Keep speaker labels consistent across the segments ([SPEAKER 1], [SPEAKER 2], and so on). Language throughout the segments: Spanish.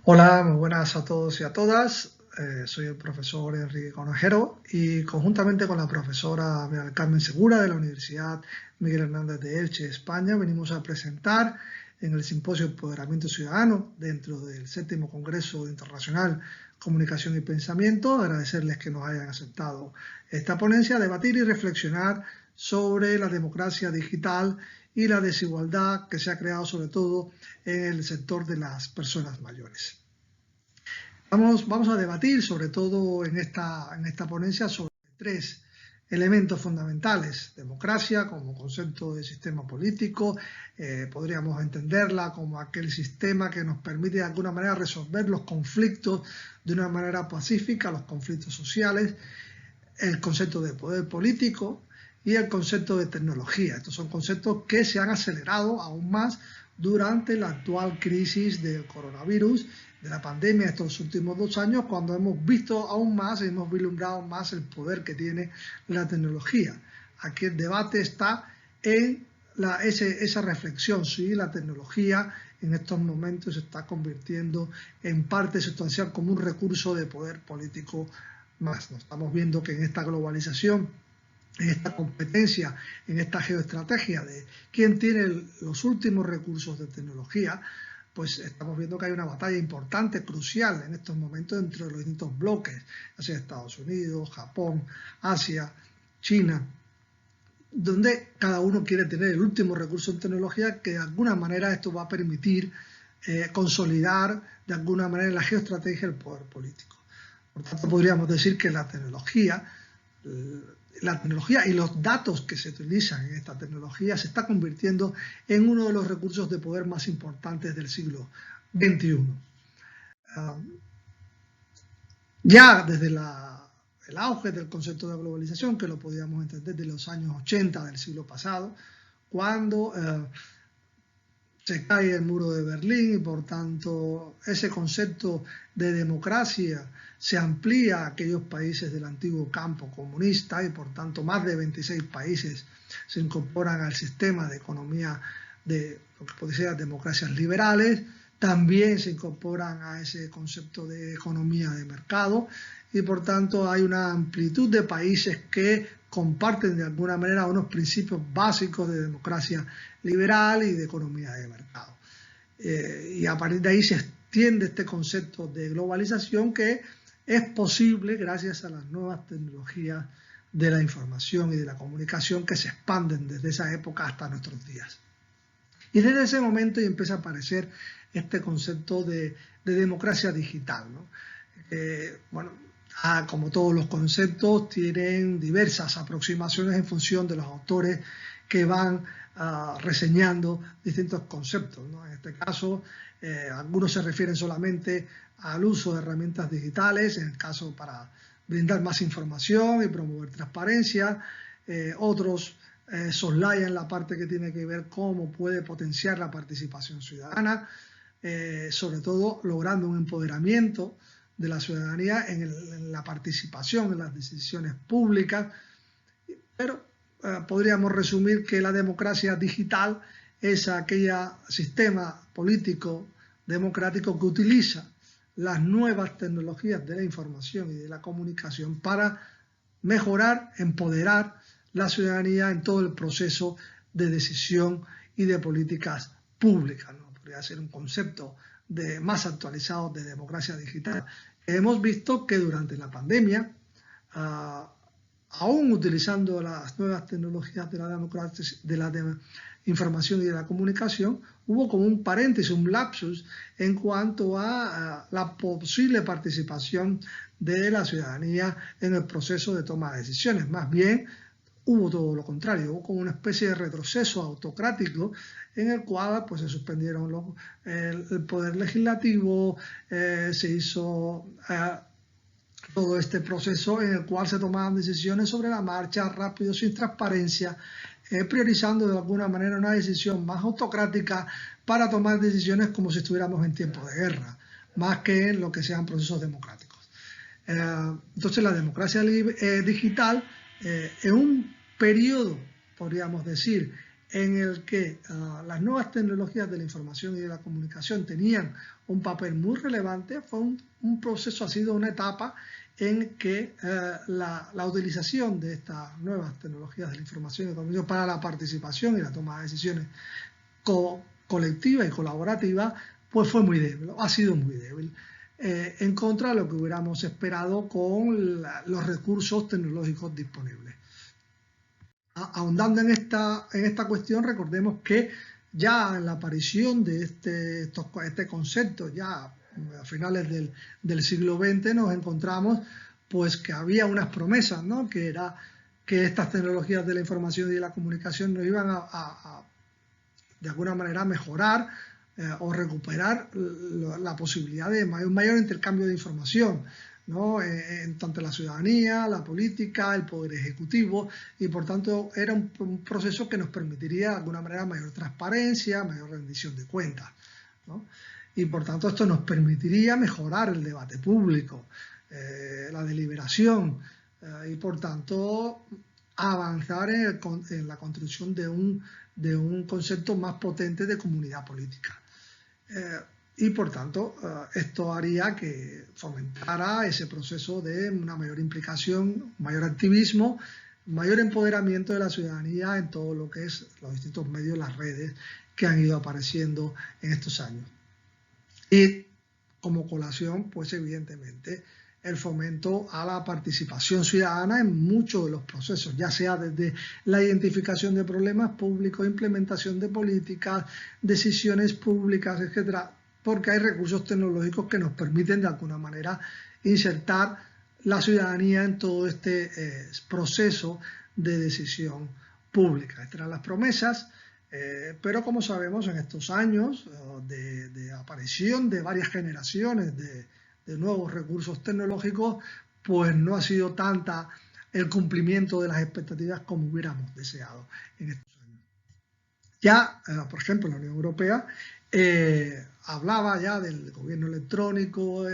[SPEAKER 1] Hola, muy buenas a todos y a todas. Soy el profesor Enrique Conejero y conjuntamente con la profesora María del Carmen Segura de la Universidad Miguel Hernández de Elche, España, venimos a presentar en el Simposio Empoderamiento Ciudadano dentro del 7º Congreso Internacional Comunicación y Pensamiento. Agradecerles que nos hayan aceptado esta ponencia, debatir y reflexionar sobre la democracia digital y la desigualdad que se ha creado sobre todo en el sector de las personas mayores. Vamos a debatir sobre todo en esta ponencia sobre 3 elementos fundamentales: democracia como concepto de sistema político, podríamos entenderla como aquel sistema que nos permite de alguna manera resolver los conflictos de una manera pacífica, los conflictos sociales, el concepto de poder político y el concepto de tecnología. Estos son conceptos que se han acelerado aún más durante la actual crisis del coronavirus, de la pandemia de estos últimos 2 años, cuando hemos visto aún más y hemos vislumbrado más el poder que tiene la tecnología. Aquí el debate está en esa reflexión, si la tecnología en estos momentos se está convirtiendo en parte sustancial como un recurso de poder político más. Nos estamos viendo que en esta globalización, en esta competencia, en esta geoestrategia de quién tiene los últimos recursos de tecnología, pues estamos viendo que hay una batalla importante, crucial en estos momentos entre los distintos bloques, ya sea Estados Unidos, Japón, Asia, China, donde cada uno quiere tener el último recurso en tecnología, que de alguna manera esto va a permitir consolidar de alguna manera la geoestrategia del poder político. Por tanto, podríamos decir que la tecnología y los datos que se utilizan en esta tecnología se está convirtiendo en uno de los recursos de poder más importantes del siglo XXI. Ya desde el auge del concepto de globalización, que lo podíamos entender de los años 80 del siglo pasado, cuando se cae el muro de Berlín y por tanto ese concepto de democracia se amplía a aquellos países del antiguo campo comunista y por tanto más de 26 países se incorporan al sistema de economía de lo que puede ser democracias liberales. También se incorporan a ese concepto de economía de mercado y por tanto hay una amplitud de países que comparten de alguna manera unos principios básicos de democracia liberal y de economía de mercado. Y a partir de ahí se extiende este concepto de globalización, que es posible gracias a las nuevas tecnologías de la información y de la comunicación que se expanden desde esa época hasta nuestros días. Y desde ese momento empieza a aparecer este concepto de democracia digital, ¿no? Bueno, como todos los conceptos, tienen diversas aproximaciones en función de los autores que van reseñando distintos conceptos, ¿no? En este caso, algunos se refieren solamente al uso de herramientas digitales, en el caso para brindar más información y promover transparencia. Otros soslayan la parte que tiene que ver cómo puede potenciar la participación ciudadana, sobre todo logrando un empoderamiento de la ciudadanía en la participación en las decisiones públicas. Pero podríamos resumir que la democracia digital es aquel sistema político democrático que utiliza las nuevas tecnologías de la información y de la comunicación para mejorar, empoderar la ciudadanía en todo el proceso de decisión y de políticas públicas, ¿no? Podría ser un concepto más actualizado de democracia digital. Hemos visto que durante la pandemia, aún utilizando las nuevas tecnologías de la información y de la comunicación, hubo como un paréntesis, un lapsus en cuanto a la posible participación de la ciudadanía en el proceso de toma de decisiones. Más bien, hubo todo lo contrario, hubo como una especie de retroceso autocrático en el cual pues, se suspendieron el poder legislativo, se hizo todo este proceso en el cual se tomaban decisiones sobre la marcha, rápido, sin transparencia, priorizando de alguna manera una decisión más autocrática para tomar decisiones como si estuviéramos en tiempos de guerra, más que en lo que sean procesos democráticos. Entonces la democracia digital, en un periodo, podríamos decir, en el que las nuevas tecnologías de la información y de la comunicación tenían un papel muy relevante. Fue un proceso, ha sido una etapa en que la utilización de estas nuevas tecnologías de la información y la comunicación para la participación y la toma de decisiones colectiva y colaborativa, pues fue muy débil, ha sido muy débil, en contra de lo que hubiéramos esperado con los recursos tecnológicos disponibles. Ahondando en esta cuestión, recordemos que ya en la aparición de este concepto, ya a finales del siglo XX, nos encontramos pues que había unas promesas, ¿no? Que era que estas tecnologías de la información y de la comunicación nos iban de alguna manera mejorar o recuperar la posibilidad de un mayor intercambio de información, ¿no? En tanto la ciudadanía, la política, el poder ejecutivo, y por tanto era un proceso que nos permitiría de alguna manera mayor transparencia, mayor rendición de cuentas, ¿no? Y por tanto esto nos permitiría mejorar el debate público, la deliberación, y por tanto avanzar en la construcción de un concepto más potente de comunidad política. Y por tanto esto haría que fomentara ese proceso de una mayor implicación, mayor activismo, mayor empoderamiento de la ciudadanía en todo lo que es los distintos medios, las redes que han ido apareciendo en estos años. Y como colación, pues evidentemente el fomento a la participación ciudadana en muchos de los procesos, ya sea desde la identificación de problemas públicos, implementación de políticas, decisiones públicas, etcétera, porque hay recursos tecnológicos que nos permiten de alguna manera insertar la ciudadanía en todo este proceso de decisión pública. Estas eran las promesas, pero como sabemos, en estos años de aparición de varias generaciones de nuevos recursos tecnológicos, pues no ha sido tanta el cumplimiento de las expectativas como hubiéramos deseado en estos años. Ya, por ejemplo, la Unión Europea hablaba ya del gobierno electrónico,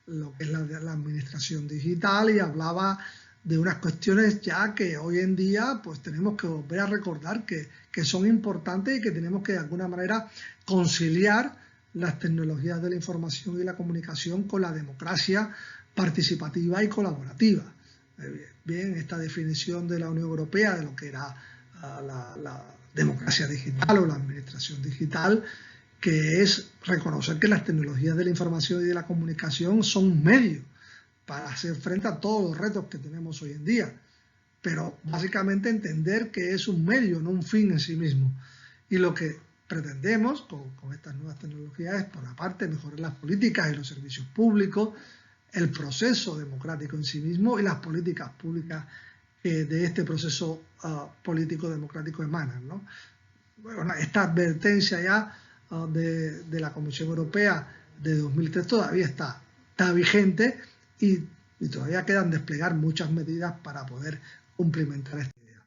[SPEAKER 1] lo que es la administración digital, y hablaba de unas cuestiones ya que hoy en día pues tenemos que volver a recordar que son importantes y que tenemos que de alguna manera conciliar las tecnologías de la información y la comunicación con la democracia participativa y colaborativa. Bien, esta definición de la Unión Europea de lo que era la democracia digital o la administración digital, que es reconocer que las tecnologías de la información y de la comunicación son un medio para hacer frente a todos los retos que tenemos hoy en día, pero básicamente entender que es un medio, no un fin en sí mismo. Y lo que pretendemos con estas nuevas tecnologías es, por una parte, mejorar las políticas y los servicios públicos, el proceso democrático en sí mismo y las políticas públicas que de este proceso político democrático emanan, ¿no? Bueno, esta advertencia ya de la Comisión Europea de 2003 todavía está vigente y todavía quedan desplegar muchas medidas para poder cumplimentar esta idea.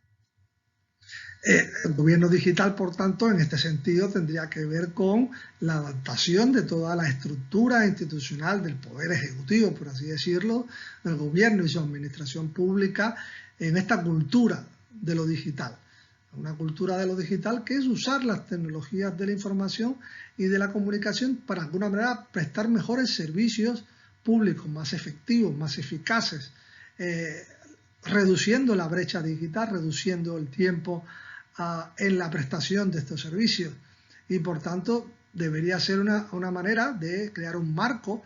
[SPEAKER 1] El gobierno digital, por tanto, en este sentido tendría que ver con la adaptación de toda la estructura institucional del poder ejecutivo, por así decirlo, del gobierno y su administración pública en esta cultura de lo digital. Una cultura de lo digital que es usar las tecnologías de la información y de la comunicación para de alguna manera prestar mejores servicios públicos, más efectivos, más eficaces, reduciendo la brecha digital, reduciendo el tiempo en la prestación de estos servicios, y por tanto debería ser una manera de crear un marco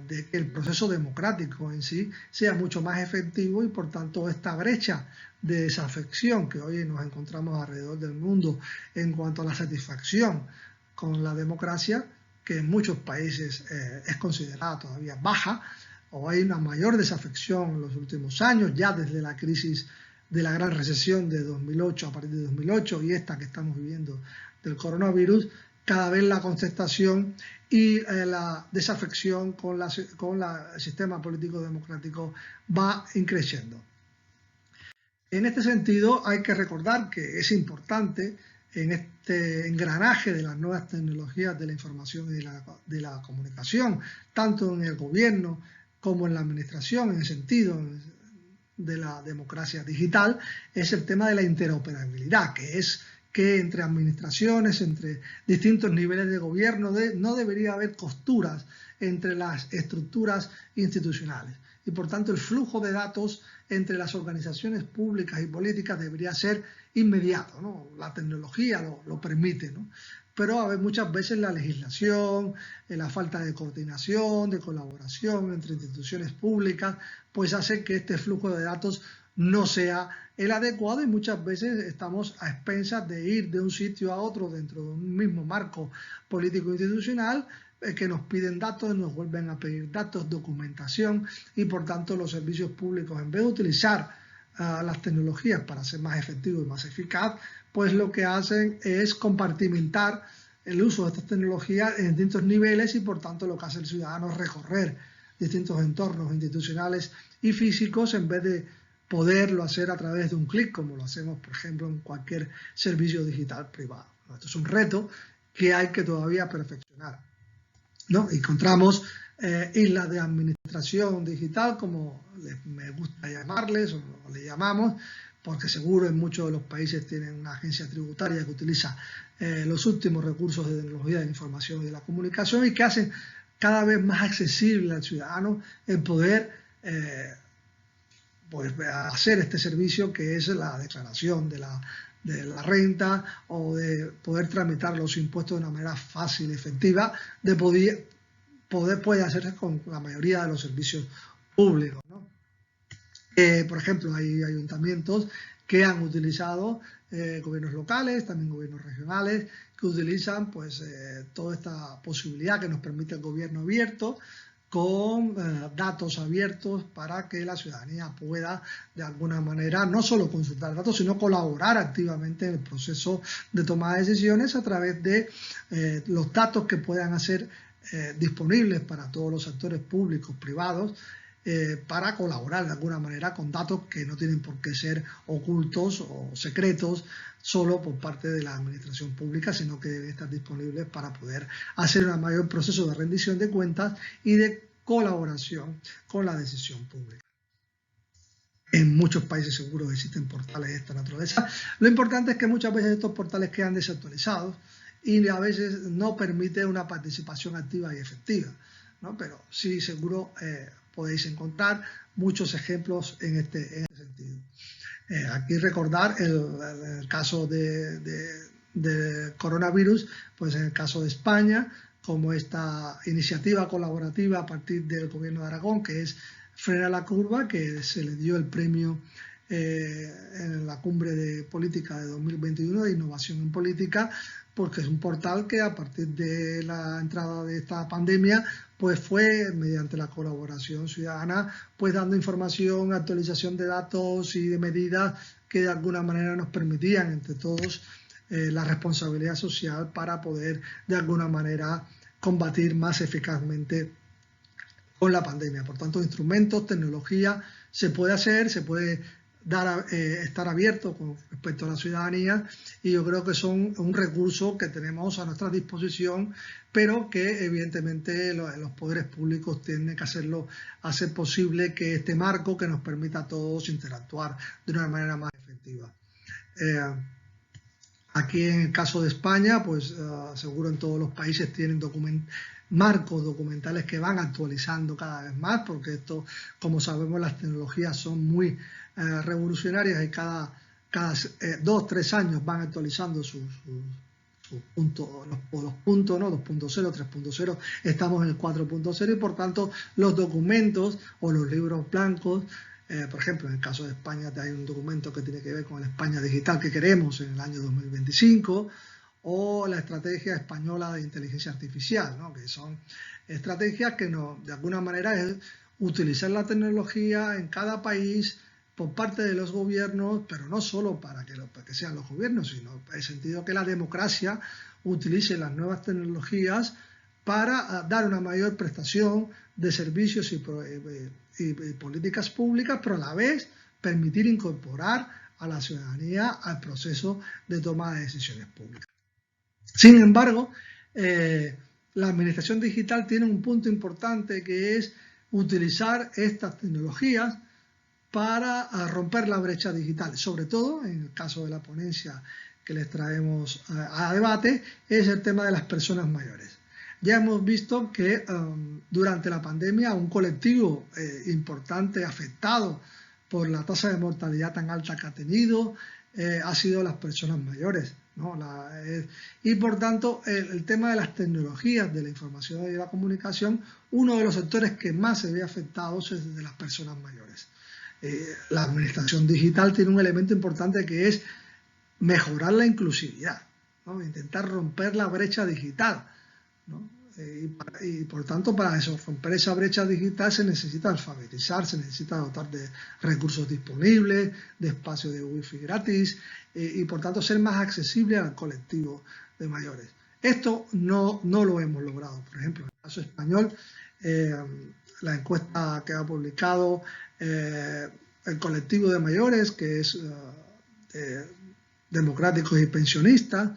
[SPEAKER 1] de que el proceso democrático en sí sea mucho más efectivo, y por tanto esta brecha de desafección que hoy nos encontramos alrededor del mundo en cuanto a la satisfacción con la democracia, que en muchos países es considerada todavía baja, o hay una mayor desafección en los últimos años, ya desde la crisis de la gran recesión de 2008, a partir de 2008, y esta que estamos viviendo del coronavirus, cada vez la contestación y la desafección con el sistema político democrático va increciendo. En este sentido, hay que recordar que es importante en este engranaje de las nuevas tecnologías de la información y de la comunicación, tanto en el gobierno como en la administración, en el sentido de la democracia digital, es el tema de la interoperabilidad, que es que entre administraciones, entre distintos niveles de gobierno, no debería haber costuras entre las estructuras institucionales. Y por tanto el flujo de datos entre las organizaciones públicas y políticas debería ser inmediato, ¿no? La tecnología lo permite, ¿no? Pero muchas veces la legislación, la falta de coordinación, de colaboración entre instituciones públicas, pues hace que este flujo de datos no sea el adecuado, y muchas veces estamos a expensas de ir de un sitio a otro dentro de un mismo marco político institucional, que nos piden datos, nos vuelven a pedir datos, documentación, y por tanto los servicios públicos, en vez de utilizar las tecnologías para ser más efectivos y más eficaz, pues lo que hacen es compartimentar el uso de estas tecnologías en distintos niveles, y por tanto lo que hace el ciudadano es recorrer distintos entornos institucionales y físicos en vez de poderlo hacer a través de un clic, como lo hacemos, por ejemplo, en cualquier servicio digital privado. Esto es un reto que hay que todavía perfeccionar, ¿no? Encontramos islas de administración digital, como me gusta llamarles, o le llamamos, porque seguro en muchos de los países tienen una agencia tributaria que utiliza los últimos recursos de tecnología de la información y de la comunicación, y que hacen cada vez más accesible al ciudadano el poder pues hacer este servicio, que es la declaración de la renta, o de poder tramitar los impuestos de una manera fácil y efectiva, de puede hacerse con la mayoría de los servicios públicos, ¿no? Por ejemplo, hay ayuntamientos que han utilizado, gobiernos locales, también gobiernos regionales, que utilizan pues toda esta posibilidad que nos permite el gobierno abierto, con datos abiertos, para que la ciudadanía pueda de alguna manera no solo consultar datos, sino colaborar activamente en el proceso de toma de decisiones a través de los datos que puedan hacer disponibles para todos los actores públicos, privados, para colaborar de alguna manera con datos que no tienen por qué ser ocultos o secretos solo por parte de la administración pública, sino que deben estar disponibles para poder hacer un mayor proceso de rendición de cuentas y de colaboración con la decisión pública. En muchos países seguro existen portales de esta naturaleza. Lo importante es que muchas veces estos portales quedan desactualizados y a veces no permite una participación activa y efectiva, ¿no? Pero sí, seguro podéis encontrar muchos ejemplos en este sentido. Aquí recordar el caso de coronavirus, pues en el caso de España, como esta iniciativa colaborativa a partir del gobierno de Aragón, que es Frena la Curva, que se le dio el premio en la cumbre de política de 2021 de innovación en política, porque es un portal que a partir de la entrada de esta pandemia pues fue, mediante la colaboración ciudadana, pues dando información, actualización de datos y de medidas que de alguna manera nos permitían entre todos la responsabilidad social para poder de alguna manera combatir más eficazmente con la pandemia. Por tanto, instrumentos, tecnología, se puede hacer, se puede estar abierto con respecto a la ciudadanía, y yo creo que son un recurso que tenemos a nuestra disposición, pero que evidentemente los poderes públicos tienen que hacer posible que este marco que nos permita a todos interactuar de una manera más efectiva. Aquí en el caso de España, pues seguro en todos los países tienen marcos documentales que van actualizando cada vez más, porque esto, como sabemos, las tecnologías son muy revolucionarias, y cada 2-3 años van actualizando sus puntos, los puntos, ¿no? 2.0, 3.0, estamos en el 4.0, y por tanto los documentos o los libros blancos, por ejemplo, en el caso de España hay un documento que tiene que ver con la España digital que queremos en el año 2025, o la estrategia española de inteligencia artificial, ¿no? Que son estrategias que de alguna manera es utilizar la tecnología en cada país por parte de los gobiernos, pero no solo para que sean los gobiernos, sino en el sentido que la democracia utilice las nuevas tecnologías para dar una mayor prestación de servicios y políticas públicas, pero a la vez permitir incorporar a la ciudadanía al proceso de toma de decisiones públicas. Sin embargo, la administración digital tiene un punto importante, que es utilizar estas tecnologías para romper la brecha digital, sobre todo en el caso de la ponencia que les traemos a debate es el tema de las personas mayores. Ya hemos visto que durante la pandemia un colectivo importante afectado por la tasa de mortalidad tan alta que ha tenido ha sido las personas mayores, ¿no? Y por tanto el tema de las tecnologías de la información y de la comunicación, uno de los sectores que más se ve afectado es el de las personas mayores. La administración digital tiene un elemento importante que es mejorar la inclusividad, ¿no? Intentar romper la brecha digital, ¿no? Y por tanto, para eso, romper esa brecha digital se necesita alfabetizar, se necesita dotar de recursos disponibles, de espacio de wifi gratis y por tanto ser más accesible al colectivo de mayores. Esto no lo hemos logrado. Por ejemplo, en el caso español, la encuesta que ha publicado el colectivo de mayores, que es democráticos y pensionistas,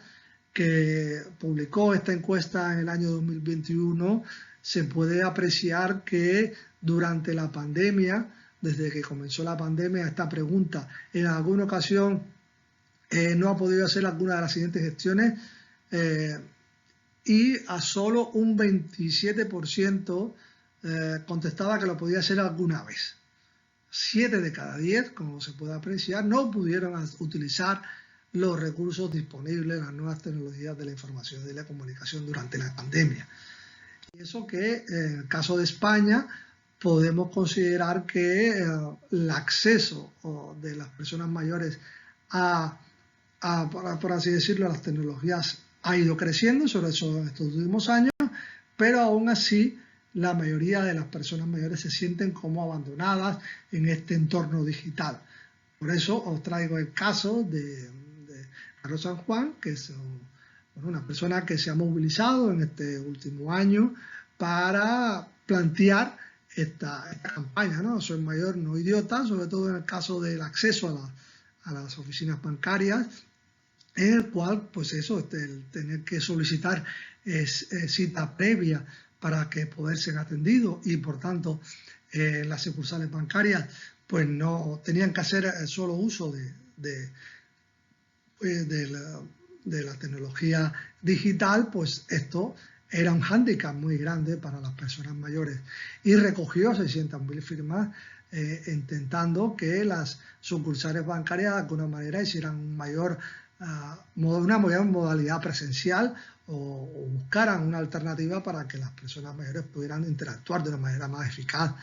[SPEAKER 1] que publicó esta encuesta en el año 2021, se puede apreciar que durante la pandemia, desde que comenzó la pandemia, esta pregunta en alguna ocasión no ha podido hacer alguna de las siguientes gestiones y a solo un 27% contestaba que lo podía hacer alguna vez. 7 de cada 10, como se puede apreciar, no pudieron utilizar los recursos disponibles, las nuevas tecnologías de la información y de la comunicación durante la pandemia. Y eso que en el caso de España podemos considerar que el acceso de las personas mayores por así decirlo, a las tecnologías ha ido creciendo, sobre todo en estos últimos años, pero aún así la mayoría de las personas mayores se sienten como abandonadas en este entorno digital. Por eso os traigo el caso de Carlos San Juan, que es una persona que se ha movilizado en este último año para plantear esta campaña, ¿no? Soy mayor, no idiota, sobre todo en el caso del acceso a las oficinas bancarias, en el cual, pues eso, el tener que solicitar cita previa para que poder ser atendido y, por tanto, las sucursales bancarias pues no tenían que hacer solo uso de la tecnología digital, pues esto era un hándicap muy grande para las personas mayores y recogió 600.000 firmas intentando que las sucursales bancarias de alguna manera hicieran una mayor modalidad presencial o buscaran una alternativa para que las personas mayores pudieran interactuar de una manera más eficaz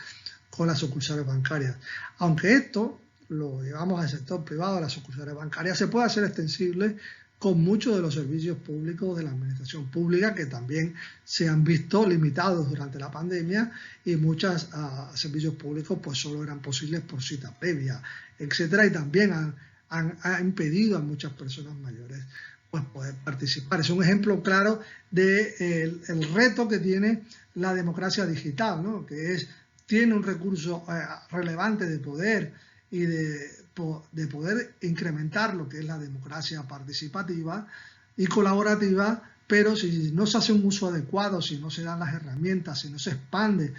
[SPEAKER 1] con las sucursales bancarias. Aunque esto lo llevamos al sector privado, las sucursales bancarias, se puede hacer extensible con muchos de los servicios públicos de la administración pública que también se han visto limitados durante la pandemia y muchos servicios públicos pues solo eran posibles por cita previa, etcétera, y también ha impedido a muchas personas mayores pues poder participar. Es un ejemplo claro del reto que tiene la democracia digital, ¿no? Que tiene un recurso relevante de poder y de poder incrementar lo que es la democracia participativa y colaborativa, pero si no se hace un uso adecuado, si no se dan las herramientas, si no se expande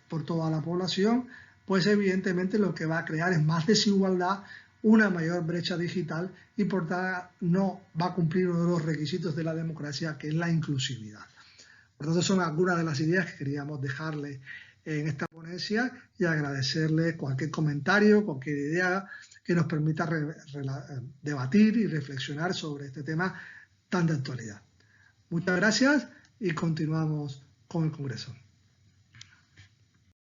[SPEAKER 1] por toda la población, pues evidentemente lo que va a crear es más desigualdad, una mayor brecha digital y por tanto no va a cumplir uno de los requisitos de la democracia, que es la inclusividad. Por tanto, son algunas de las ideas que queríamos dejarle en esta ponencia y agradecerle cualquier comentario, cualquier idea que nos permita debatir y reflexionar sobre este tema tan de actualidad. Muchas gracias y continuamos con el Congreso.